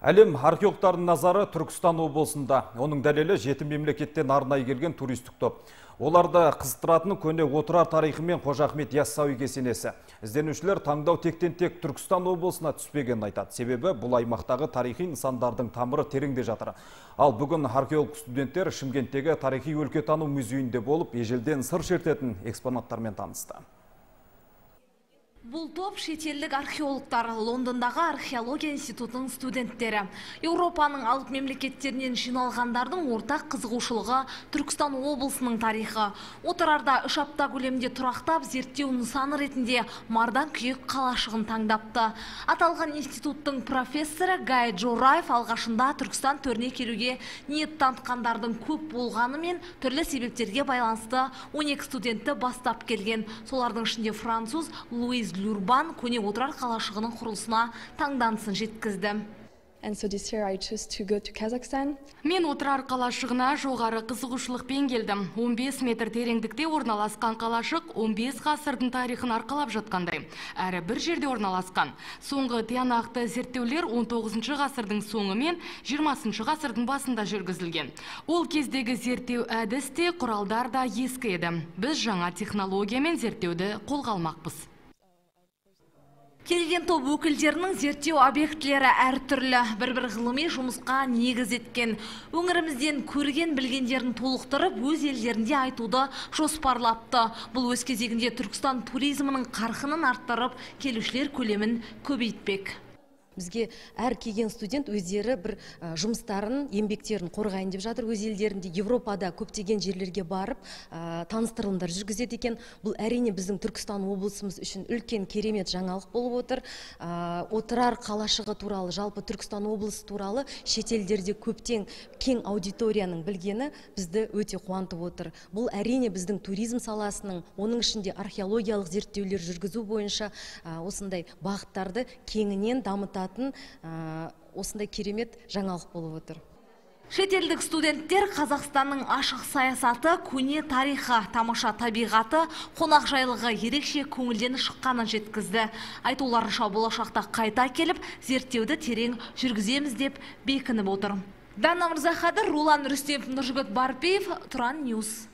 Әлем археологтарының назары Түркістан облысында. Оның дәлелі жеті мемлекеттен арнайы келген туристік топ. Оларды қызықтыратын көне отырар тарихы мен Қожа Ахмет Яссауи кесенесі. Ізденушілер таңдау тектен-тек Түркістан облысына түспегенін айтады. Себебі бұл аймақтағы тарихи нысандардың тамыры тереңде жатыр. Ал бүгін археолог студенттер Шымкенттегі тарихи өлкетану музейінде болып, ежелден сыр шертетін экспонаттармен танысты. Бұл топ шетелдік археологтар, Лондондағы археология институтының студенттері. Еуропаның алып мемлекеттерінен жиналғандардың ортақ қызығушылығы Түркістан облысының тарихы. Отырарда 3 апта көлемде тұрақтап, зерттеу нысаны ретінде Мардан күйек қалашығын таңдапты. Аталған институттың профессоры Гай Джораев алғашында Түркістан төріне келуге ниет танытқандардың көп болғанымен түрлі себептерге байланысты 12 студентті бастап келген. Солардың ішінде француз Луиз Люрбан көне отырар қалашығының құрылысына таңданысын жеткізді. Мен отырар қалашығына жоғары қызығушылықпен келдім. 15 метр тереңдікте орналасқан қалашық 15 ғасырдың тарихын арқалап жатқандай. Әрі бір жерде орналасқан. Соңғы тиянақты зерттеулер 19 ғасырдың соңы мен 20 ғасырдың басында жүргізілген. Ол кездегі зерттеу әдісте құралдар да ескі еді. Біз жаңа технологиямен зерттеуді қолға алмақпыз. Келген топ өкілдерінің зерттеу объектілері әртүрлі, бір-бір ғылыми жұмысқа негіз еткен. Өңірімізден көрген білгендерін толықтырып, өз елдерінде айтуды жоспарлапты. Бұл өз кезегінде Түркістан туризмінің қарқынын арттырып, келушілер көлемін көбейтпек. Бізге әр келген студент өздері бір жұмыстарын, еңбектерін қорғайын деп жатыр. Өз елдерінде Европада көптеген жерлерге барып, таныстырылымдар жүргізеді екен. Бұл әрине біздің Түркістан облысымыз үшін үлкен керемет жаңалық болып отыр. Отырар қалашығы туралы, жалпы Түркістан облысы туралы шетелдерде көптен кең аудиторияның білгені бізді өте қуантып отыр. Бұл әрине біздің туризм саласының, оның ішінде археологиялық зерттеулер жүргізу бойынша осындай бағыттарды кеңінен дамытады. Осындай керемет жаңалық болып отыр. Шетелдік студенттер Қазақстанның ашық саясаты, көне тарихы, тамаша табиғаты, қонақжайлығы ерекше көңілден шыққанын жеткізді. Айтуларынша болашақта қайта келіп, зерттеуді терең жүргіземіз деп бекініп отыр. Дана Мырзахадыр, Рулан Рүстемов, Нұржігіт Барпиев, Тұран Ньюс.